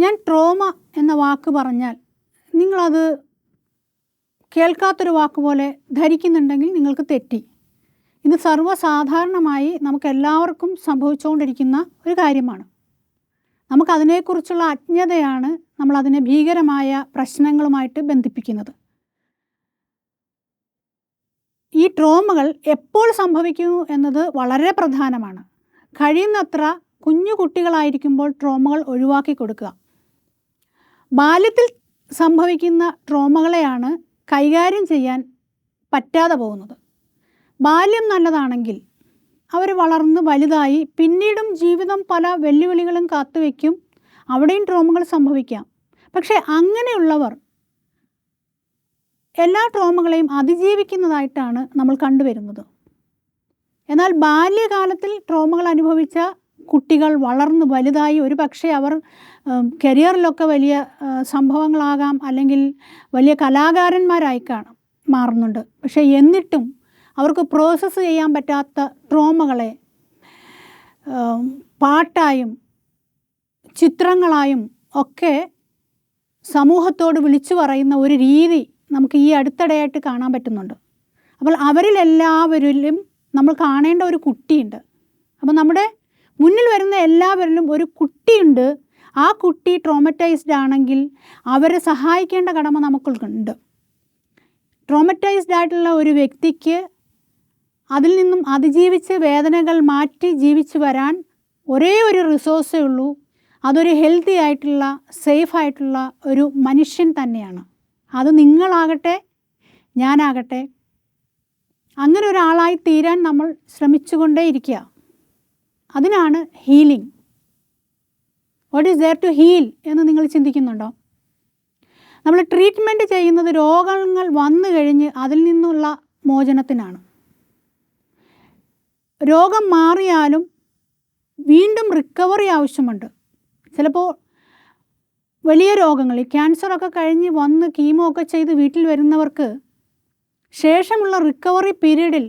ഞാൻ ട്രോമ എന്ന വാക്ക് പറഞ്ഞാൽ നിങ്ങളത് കേൾക്കാത്തൊരു വാക്ക് പോലെ ധരിക്കുന്നുണ്ടെങ്കിൽ നിങ്ങൾക്ക് തെറ്റി. ഇത് സർവ്വസാധാരണമായി നമുക്കെല്ലാവർക്കും സംഭവിച്ചുകൊണ്ടിരിക്കുന്ന ഒരു കാര്യമാണ്. നമുക്കതിനെക്കുറിച്ചുള്ള അജ്ഞതയാണ് നമ്മളതിനെ ഭീകരമായ പ്രശ്നങ്ങളുമായിട്ട് ബന്ധിപ്പിക്കുന്നത്. ഈ ട്രോമകൾ എപ്പോൾ സംഭവിക്കുന്നു എന്നത് വളരെ പ്രധാനമാണ്. കഴിയുന്നത്ര കുഞ്ഞു കുട്ടികളായിരിക്കുമ്പോൾ ട്രോമകൾ ഒഴിവാക്കി കൊടുക്കുക. ബാല്യത്തിൽ സംഭവിക്കുന്ന ട്രോമകളെയാണ് കൈകാര്യം ചെയ്യാൻ പറ്റാതെ പോകുന്നത്. ബാല്യം നല്ലതാണെങ്കിൽ അവർ വളർന്ന് വലുതായി പിന്നീടും ജീവിതം പല വെല്ലുവിളികളും കാത്തുവയ്ക്കും. അവിടെയും ട്രോമകൾ സംഭവിക്കാം. പക്ഷേ അങ്ങനെയുള്ളവർ എല്ലാ ട്രോമകളെയും അതിജീവിക്കുന്നതായിട്ടാണ് നമ്മൾ കണ്ടുവരുന്നത്. എന്നാൽ ബാല്യകാലത്തിൽ ട്രോമകൾ അനുഭവിച്ച കുട്ടികൾ വളർന്ന് വലുതായി ഒരു പക്ഷേ അവർ കരിയറിലൊക്കെ വലിയ സംഭവങ്ങളാകാം, അല്ലെങ്കിൽ വലിയ കലാകാരന്മാരായി മാറുന്നുണ്ട്. പക്ഷേ എന്നിട്ടും അവർക്ക് പ്രോസസ്സ് ചെയ്യാൻ പറ്റാത്ത ട്രോമകളെ പാട്ടായും ചിത്രങ്ങളായും ഒക്കെ സമൂഹത്തോട് വിളിച്ചു പറയുന്ന ഒരു രീതി നമുക്ക് ഈ അടുത്തിടെയായിട്ട് കാണാൻ പറ്റുന്നുണ്ട്. അപ്പോൾ അവരിലെല്ലാവരിലും നമ്മൾ കാണേണ്ട ഒരു കുട്ടിയുണ്ട്. അപ്പോൾ നമ്മുടെ മുന്നിൽ വരുന്ന എല്ലാവരിലും ഒരു കുട്ടിയുണ്ട്. ആ കുട്ടി ട്രോമറ്റൈസ്ഡ് ആണെങ്കിൽ അവരെ സഹായിക്കേണ്ട കടമ നമുക്കുണ്ട്. ട്രോമറ്റൈസ്ഡ് ആയിട്ടുള്ള ഒരു വ്യക്തിക്ക് അതിൽ നിന്നും അതിജീവിച്ച് വേദനകൾ മാറ്റി ജീവിച്ച് വരാൻ ഒരേ ഒരു റിസോഴ്സേ ഉള്ളൂ. അതൊരു ഹെൽത്തി ആയിട്ടുള്ള സേഫായിട്ടുള്ള ഒരു മനുഷ്യൻ തന്നെയാണ്. അത് നിങ്ങളാകട്ടെ ഞാനാകട്ടെ അങ്ങനെ ഒരാളായി തീരാൻ നമ്മൾ ശ്രമിച്ചുകൊണ്ടേയിരിക്കുക. അതിനാണ് healing. What is there to heal എന്ന് നിങ്ങൾ ചിന്തിക്കുന്നുണ്ടോ? നമ്മൾ ട്രീറ്റ്മെൻറ്റ് ചെയ്യുന്നത് രോഗങ്ങൾ വന്നു കഴിഞ്ഞ് അതിൽ നിന്നുള്ള മോചനത്തിനാണ്. രോഗം മാറിയാലും വീണ്ടും റിക്കവറി ആവശ്യമുണ്ട്. ചിലപ്പോൾ വലിയ രോഗങ്ങൾ, ഈ ക്യാൻസറൊക്കെ കഴിഞ്ഞ് വന്ന് കീമോ ഒക്കെ ചെയ്ത് വീട്ടിൽ വരുന്നവർക്ക് ശേഷമുള്ള റിക്കവറി പീരീഡിൽ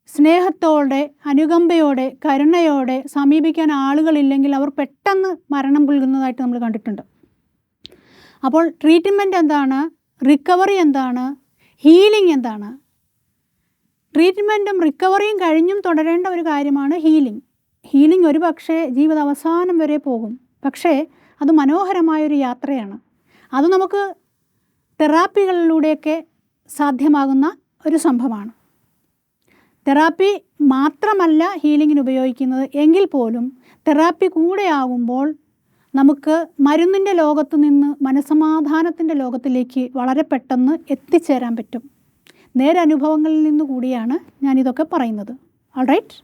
സ്നേഹത്തോടെ, അനുകമ്പയോടെ, കരുണയോടെ സമീപിക്കാൻ ആളുകളില്ലെങ്കിൽ അവർ പെട്ടെന്ന് മരണം പുൽകുന്നതായിട്ട് നമ്മൾ കണ്ടിട്ടുണ്ട്. അപ്പോൾ ട്രീറ്റ്മെൻറ്റ് എന്താണ്? റിക്കവറി എന്താണ്? ഹീലിംഗ് എന്താണ്? ട്രീറ്റ്മെൻറ്റും റിക്കവറിയും കഴിഞ്ഞും തുടരേണ്ട ഒരു കാര്യമാണ് ഹീലിംഗ്. ഹീലിംഗ് ഒരു പക്ഷേ ജീവിതാവസാനം വരെ പോകും. പക്ഷേ അത് മനോഹരമായൊരു യാത്രയാണ്. അത് നമുക്ക് തെറാപ്പികളിലൂടെയൊക്കെ സാധ്യമാകുന്ന ഒരു സംഭവമാണ്. തെറാപ്പി മാത്രമല്ല ഹീലിങ്ങിന് ഉപയോഗിക്കുന്നത് എങ്കിൽ പോലും തെറാപ്പി കൂടെ ആകുമ്പോൾ നമുക്ക് മരുന്നിൻ്റെ ലോകത്തു നിന്ന് മനസ്സമാധാനത്തിൻ്റെ ലോകത്തിലേക്ക് വളരെ പെട്ടെന്ന് എത്തിച്ചേരാൻ പറ്റും. നേരനുഭവങ്ങളിൽ നിന്ന് കൂടിയാണ് ഞാനിതൊക്കെ പറയുന്നത്. All right.